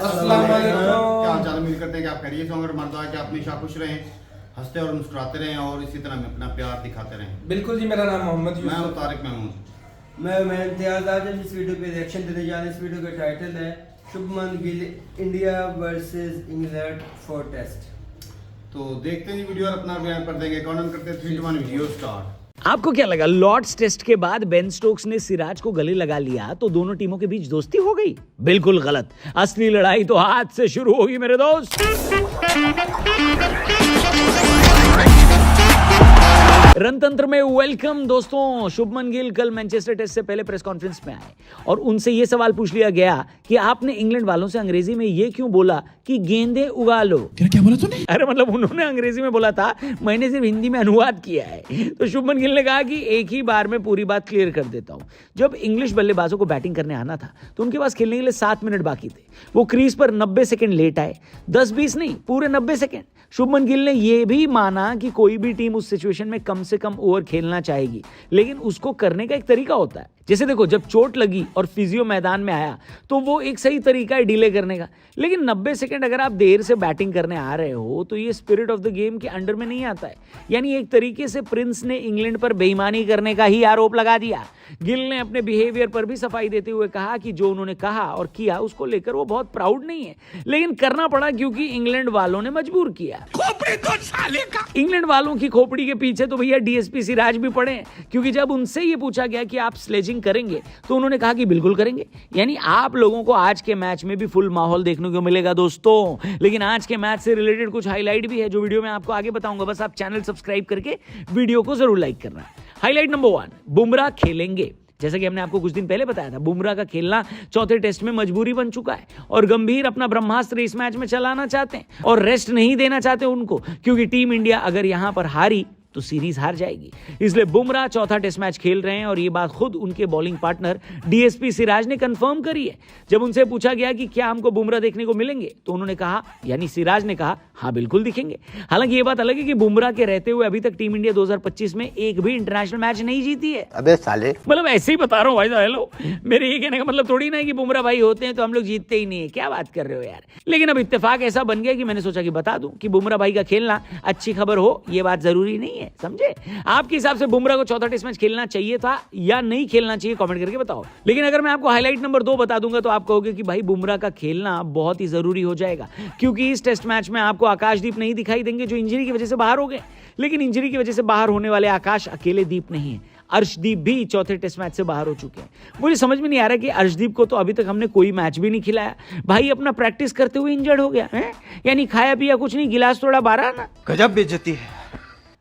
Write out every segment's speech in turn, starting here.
अस्सलाम वालेकुम। क्या हाल चाल, उम्मीद करते हैं कि आप खैरियत से होंगे। मर्द कि आप हमेशा खुश रहें, हंसते और मुस्कुराते रहें और इसी तरह अपना प्यार दिखाते रहें। बिल्कुल जी, मेरा नाम मोहम्मद मैं हूं यूसुफ। तारिक महमूद। मैं इम्तियाज। आज हम इस वीडियो पे रिएक्शन देने जा रहे हैं। इस वीडियो का टाइटल है Shubman Gill India versus England for test. तो देखते हैं जी वीडियो और अपना बयान कर देंगे। काउंट करते हैं 3 2 1 वीडियो स्टार्ट। आपको क्या लगा लॉर्ड्स टेस्ट के बाद बेन स्टोक्स ने सिराज को गले लगा लिया तो दोनों टीमों के बीच दोस्ती हो गई? बिल्कुल गलत। असली लड़ाई तो आज से शुरू होगी मेरे दोस्त। रणतंत्र में वेलकम दोस्तों। शुभमन गिल कल मैनचेस्टर टेस्ट से पहले प्रेस कॉन्फ्रेंस में आए और उनसे यह सवाल पूछ लिया गया कि आपने इंग्लैंड वालों से अंग्रेजी में यह क्यों बोला कि गेंदे उगा लो। क्या बोला तूने? अरे मतलब उन्होंने अंग्रेजी में बोला था, मैंने सिर्फ हिंदी में अनुवाद किया है। तो शुभमन गिल ने कहा कि एक ही बार में पूरी बात क्लियर कर देता हूं। जब इंग्लिश बल्लेबाजों को बैटिंग करने आना था तो उनके पास खेलने के लिए 7 मिनट बाकी थे। वो क्रीज पर 90 सेकंड लेट आए, 10-20 नहीं, पूरे 90 सेकंड। शुभमन गिल ने यह भी माना कि कोई भी टीम उस सिचुएशन में कम से कम ओवर खेलना चाहेगी, लेकिन उसको करने का एक तरीका होता है। जैसे देखो, जब चोट लगी और फिजियो मैदान में आया तो वो एक सही तरीका है डिले करने का, लेकिन 90 सेकंड अगर आप देर से बैटिंग करने आ रहे हो तो ये स्पिरिट ऑफ द गेम के अंडर में नहीं आता है। यानी एक तरीके से प्रिंस ने इंग्लैंड पर बेईमानी करने का ही आरोप लगा दिया। गिल ने अपने बिहेवियर पर भी सफाई देते हुए कहा कि जो उन्होंने कहा और किया उसको लेकर वो बहुत प्राउड नहीं है, लेकिन करना पड़ा क्योंकि इंग्लैंड वालों ने मजबूर किया। खोपड़ी तो साले का। इंग्लैंड वालों की खोपड़ी के पीछे तो भैया डीएसपी सिराज भी पड़े हैं, क्योंकि जब उनसे ये पूछा गया कि आप स्लेजिंग करेंगे तो उन्होंने कहा कि बिल्कुल करेंगे। यानी आप लोगों को आज के मैच में भी फुल माहौल देखने को मिलेगा दोस्तों। लेकिन आज के मैच से रिलेटेड कुछ हाईलाइट भी है जो वीडियो में आपको आगे बताऊंगा। बस आप चैनल सब्सक्राइब करके वीडियो को जरूर लाइक करना। हाईलाइट नंबर 1, बुमराह खेलेंगे। जैसा कि हमने आपको कुछ दिन पहले बताया था, बुमराह का खेलना चौथे टेस्ट में मजबूरी बन चुका है और गंभीर अपना ब्रह्मास्त्र इस मैच में चलाना चाहते हैं और रेस्ट नहीं देना चाहते उनको, क्योंकि टीम इंडिया अगर यहां पर हारी तो सीरीज हार जाएगी। इसलिए बुमराह चौथा टेस्ट मैच खेल रहे हैं और ये बात खुद उनके बॉलिंग पार्टनर डीएसपी सिराज ने कंफर्म करी है। जब उनसे पूछा गया कि क्या हमको बुमराह देखने को मिलेंगे तो उन्होंने कहा, यानी सिराज ने कहा, हाँ बिल्कुल दिखेंगे। हालांकि ये बात अलग है कि बुमराह के रहते हुए अभी तक टीम इंडिया 2025 में एक भी इंटरनेशनल मैच नहीं जीती है। अबे साले, मतलब ऐसे ही बता रहा हूँ भाई साहब। हेलो, मेरे ये कहने का मतलब थोड़ी ना है कि बुमराह भाई होते हैं तो हम लोग जीतते ही नहीं है। क्या बात कर रहे हो यार। लेकिन अब इत्तेफाक ऐसा बन गया कि मैंने सोचा कि बता दूं कि बुमराह भाई का खेलना अच्छी खबर हो, ये बात जरूरी नहीं है, समझे। आपके हिसाब से बुमराह को चौथा टेस्ट मैच खेलना चाहिए था या नहीं खेलना चाहिए, कमेंट करके बताओ। लेकिन अगर मैं आपको हाईलाइट नंबर 2 बता दूंगा तो आप कहोगे कि भाई बुमराह का खेलना बहुत ही जरूरी हो जाएगा, क्योंकि इस टेस्ट मैच में आपको आकाशदीप नहीं दिखाई देंगे जो इंजरी की वजह से बाहर हो गए। लेकिन इंजरी की वजह से बाहर होने वाले आकाश अकेले दीप नहीं है, अर्शदीप भी चौथे टेस्ट मैच से बाहर हो चुके हैं। मुझे समझ में नहीं आ रहा कि अर्शदीप को तो अभी तक हमने कोई मैच भी नहीं खिलाया। भाई अपना प्रैक्टिस करते हुए इंजर्ड हो गया है, यानी खाया पिया कुछ नहीं, गिलास थोड़ा 12 ना। गजब बेइज्जती है।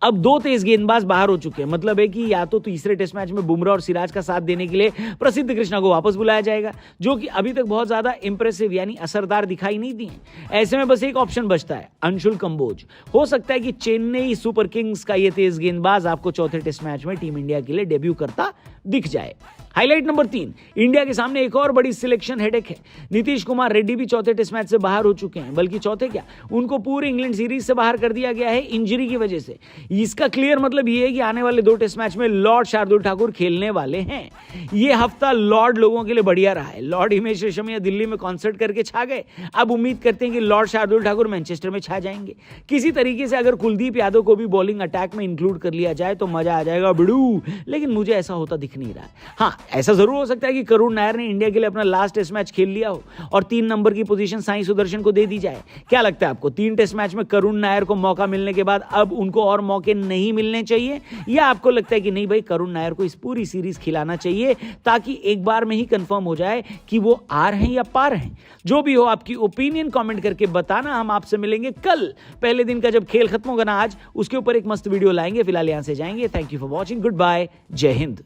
अब 2 तेज गेंदबाज बाहर हो चुके हैं, मतलब है कि या तो तीसरे टेस्ट मैच में बुमराह और सिराज का साथ देने के लिए प्रसिद्ध कृष्णा को वापस बुलाया जाएगा, जो कि अभी तक बहुत ज्यादा इंप्रेसिव यानी असरदार दिखाई नहीं दिए। ऐसे में बस एक ऑप्शन बचता है, अंशुल कंबोज। हो सकता है कि चेन्नई सुपर किंग्स का ये तेज गेंदबाज आपको चौथे टेस्ट मैच में टीम इंडिया के लिए डेब्यू करता दिख जाए। हाईलाइट नंबर 3, इंडिया के सामने एक और बड़ी सिलेक्शन हेडेक है। नीतीश कुमार रेड्डी भी चौथे टेस्ट मैच से बाहर हो चुके हैं, बल्कि चौथे क्या, उनको पूरे इंग्लैंड सीरीज से बाहर कर दिया गया है इंजरी की वजह से। इसका क्लियर मतलब ये है कि आने वाले 2 टेस्ट मैच में लॉर्ड शार्दुल ठाकुर खेलने वाले हैं। ये हफ्ता लॉर्ड लोगों के लिए बढ़िया रहा है। लॉर्ड हिमेश रेशमिया दिल्ली में कॉन्सर्ट करके छा गए। अब उम्मीद करते हैं कि लॉर्ड शार्दुल ठाकुर मैनचेस्टर में छा जाएंगे। किसी तरीके से अगर कुलदीप यादव को भी बॉलिंग अटैक में इंक्लूड कर लिया जाए तो मजा आ जाएगा बड़ू, लेकिन मुझे ऐसा होता दिख नहीं रहा। हाँ, ऐसा जरूर हो सकता है कि करुण नायर ने इंडिया के लिए अपना लास्ट टेस्ट मैच खेल लिया हो और 3 नंबर की पोजीशन साई सुदर्शन को दे दी जाए। क्या लगता है आपको, 3 टेस्ट मैच में करुण नायर को मौका मिलने के बाद अब उनको और मौके नहीं मिलने चाहिए, या आपको लगता है कि नहीं भाई करुण नायर को इस पूरी सीरीज खिलाना चाहिए ताकि एक बार में ही कंफर्म हो जाए कि वो आर हैं या पार हैं? जो भी हो, आपकी ओपिनियन कमेंट करके बताना। हम आपसे मिलेंगे कल, पहले दिन का जब खेल खत्म होगा ना आज, उसके ऊपर एक मस्त वीडियो लाएंगे। फिलहाल यहां से जाएंगे। Thank you for watching, goodbye, Jai Hind.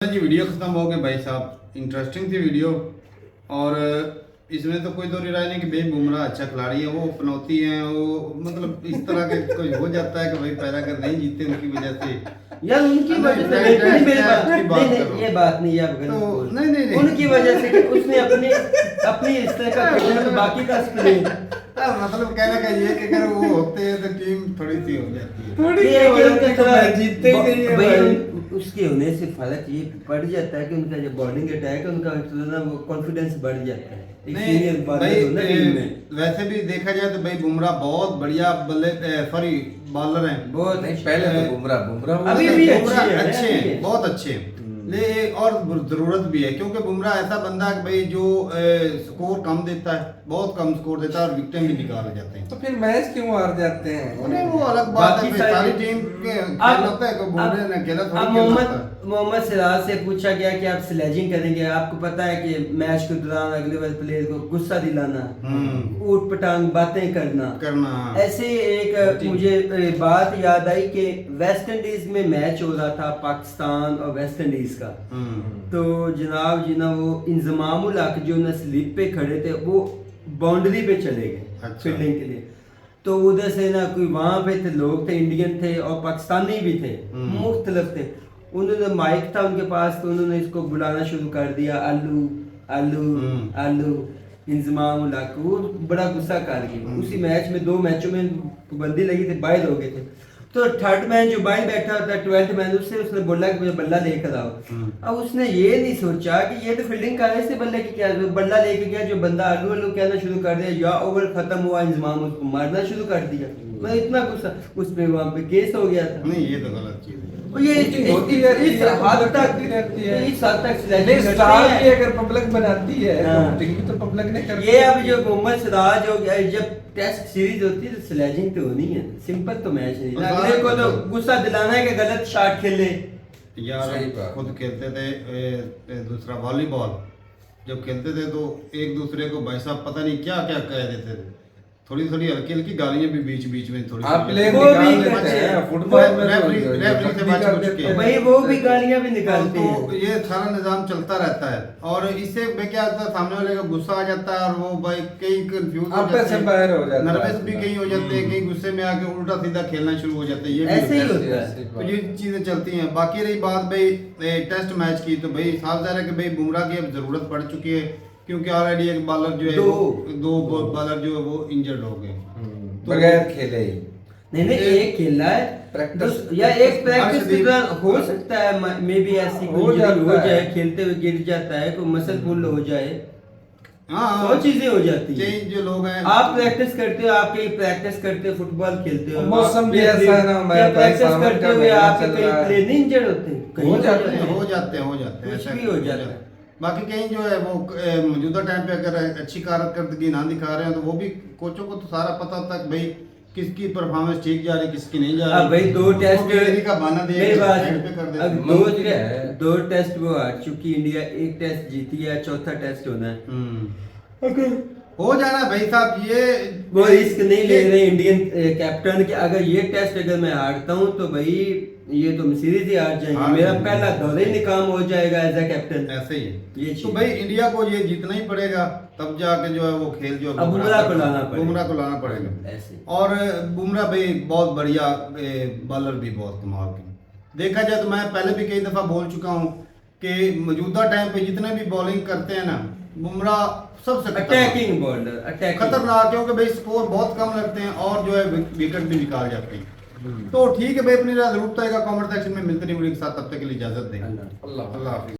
Ji video खत्म हो गया भाई साहब। इंटरेस्टिंग थी वीडियो और इसमें तो कोई दो राय नहीं कि भाई बुमराह अच्छा खिलाड़ी है, वो पनौती है, वो मतलब इस तरह के कोई हो जाता है कि भाई पैदा कर नहीं जीते उनकी वजह से। यार उनकी नहीं, वजह से नहीं, नहीं, मेरी नहीं, बात की बात नहीं, कर रहा हूँ। ये बात नहीं, आप गलत तो बोल रहे नहीं, हैं। नहीं, नहीं। उनकी वजह से कि उसने अपनी इस तरह का खेला तो बाकी का स्प्रे मतलब कहने का ये कि अगर वो होते हैं तो टीम थोड़ी सी हो जाती है। थोड़ी ये है कि हो उनका जाती है, थोड़ा मैच जीतते ही नहीं है भाई, भाई। उसके होने से फर्क ये पड़ जाता है कि उनका जो बॉलिंग अटैक है उनका थोड़ा ना वो कॉन्फिडेंस बढ़ जाता है। एक नहीं सीनियर भाई, बॉलर हो ना टीम में। वैसे भी देखा जाए तो भाई बुमराह बहुत बढ़िया सॉरी बॉलर हैं। बहुत नहीं पहले तो बुमराह अभी भी बुमराह अच्छे हैं, अच्छे अभी भी हैं, बहुत अच्छे हैं। ले और जरूरत भी है क्योंकि बुमराह ऐसा बंदा है कि भाई जो स्कोर कम देता है, बहुत कम स्कोर देता है और विकेटें भी निकाले जाते हैं। तो फिर मैच क्यों हार जाते हैं? नहीं वो अलग बात है, बाकी भाई, सारी सारी- टीम के अब- खेल होता है कि बुमराह ने अकेला अब थोड़ी खेल होता है। मोहम्मद सिराज से पूछा गया कि आप स्लेजिंग करेंगे, आपको पता है कि मैच के दौरान अगले वाले प्लेयर को गुस्सा दिलाना, ऊट पटांग बातें करना ऐसे ही एक मुझे बात याद आई कि वेस्ट इंडीज में मैच हो रहा था पाकिस्तान और वेस्ट इंडीज का। तो जनाब जी ना वो इंजमाम उल हक जो ना स्लिप पे खड़े थे वो बाउंड्री पे चले गए अच्छा। फील्डिंग के लिए। तो उधर से ना कोई वहां पे थे लोग थे, इंडियन थे और पाकिस्तानी भी थे, मुख्तलिफ थे। उन्होंने माइक था उनके पास, तो उन्होंने इसको बुलाना शुरू कर दिया, आलू आलू आलू इंजमाम उल हक। वो बड़ा गुस्सा कर गए। उसी मैच में 2 मैचों में पाबंदी लगी थी, बाहर हो गए थे। तो थर्ड मैन जो बाहर बैठा होता है 12th मैन, उसने बोला कि मुझे बल्ला लेकर आओ। अब उसने ये नहीं सोचा कि ये तो फील्डिंग करने से बल्ले की क्या, बल्ला लेके गया, जो बंदा आलू आलू कहना शुरू कर दिया, या ओवर खत्म हुआ, इंजमाम उसको मारना शुरू कर दिया। मैं इतना गुस्सा, उस पे वहां पे केस हो गया था। नहीं ये तो गलत चीज है। और ये होती रहती है, इस हद तक रहती है। इस हद तक नहीं, sledging स्टार करते भी हैं। अगर पब्लिक बनाती है हाँ। तो भी तो पब्लिक ने कर ये अब जो मोहम्मद सिराज हो गया, जब टेस्ट सीरीज होती है तो स्लेजिंग तो होनी है, सिंपल तो मैच नहीं। अगले को तो गुस्सा दिलाना है कि गलत शॉट खेले। यार सही बात। खुद खेलते थे दूसरा वॉलीबॉल, जब खेलते थे तो एक दूसरे को भाई साहब पता नहीं क्या क्या कह देते थे, थोड़ी थोड़ी हल्की हल्की गालियां भी बीच बीच में थोड़ी आप प्लेयर वो निकाल भी लेते करते हैं हैं। फुटबॉल में तो रेफरी ये से निकाल बच देते चुके हैं। हैं। भाई वो भी गालियां भी निकालते तो हैं। ये सारा निजाम चलता रहता है और इससे भाई क्या होता है, सामने वाले का गुस्सा आ जाता है और वो भाई कई कंफ्यूज हो आपस जाते से हैं, बाहर हो जाता है। नर्वस भी कई हो जाते हैं, कई गुस्से में आके उल्टा सीधा खेलना शुरू हो जाते हैं। ये भी ऐसे ही होता है। होता है। तो ये चीजें चलती हैं। बाकी रही बात भाई टेस्ट मैच की, तो भाई साफ जाहिर है कि भाई बुमराह की अब जरूरत पड़ चुकी है क्योंकि ऑलरेडी एक बॉलर जो है दो बॉलर जो है वो इंजर्ड हो गए। तो बगैर खेले ही नहीं एक खेला है प्रैक्टिस या एक प्रैक्टिस के दौरान हो सकता है मे बी ऐसी हो कोई इंजरी हो जाता जाए, है। खेलते हुए गिर जाता है, कोई मसल पुल हो जाए, हाँ सौ चीजें हो जाती है। कई जो लोग हैं आप प्रैक्टिस करते हो, आप कहीं प्रैक्टिस करते हो, फुटबॉल खेलते हो, मौसम भी आप ऐसा है ना, हमारे भाई प्रैक्टिस सावन करते का हुए महीना आपके चल कहीं रहा है। प्लेयर नहीं इंजर्ड होते, कहीं हो जाते हैं, हो जाते हैं कुछ ऐसा भी हो जाता है। बाकी कहीं जो है वो मौजूदा टाइम पे अगर अच्छी कारकर्दगी ना दिखा रहे हैं तो वो भी कोचों को तो सारा पता होता है कि भाई किसकी परफॉर्मेंस ठीक जा रही है, किसकी नहीं जा रही। अब भाई 2 टेस्ट वो भी इंजरी का बहाना दे मेरी बात साइड पे कर देते अब हैं। मुमकिन है। 2 टेस्ट वो हार चुकी इंडिया, 1 टेस्ट जीती है, चौथा टेस्ट होना है। हो जाना भाई साहब, ये वो रिस्क नहीं ले रहे इंडियन कैप्टन कि अगर ये टेस्ट अगर मैं हारता हूँ तो भाई ये तो सीरीज ही हार जाएंगे, हाँ, मेरा जी। पहला दौरे ही निकाम हो जाएगा एज अ कैप्टन। ऐसे ही ये है। चीज़। तो भाई इंडिया को ये जीतना ही पड़ेगा, तब जाके जो है वो खेल जो है अब बुमराह को लाना पड़ेगा। बुमराह को लाना पड़ेगा। ऐसे और बुमराह भाई बहुत बढ़िया बॉलर भी बहुत कमाल के। देखा जाए तो मैं पहले भी कई दफा बोल चुका हूँ कि मौजूदा टाइम पे जितने भी बॉलिंग करते हैं ना, बुमराह सबसे अटैकिंग बॉलर, अटैकिंग खतरनाक, क्योंकि भाई स्कोर बहुत कम लगते हैं और जो है विकेट भी निकाल जाते हैं। तो ठीक है भाई, अपनी राय जरूर बताएगा कमेंट सेक्शन में। मिलते नहीं वीडियो के साथ, तब तक के लिए इजाजत दें। अल्लाह। अल्लाह अल्लाह हाफिज।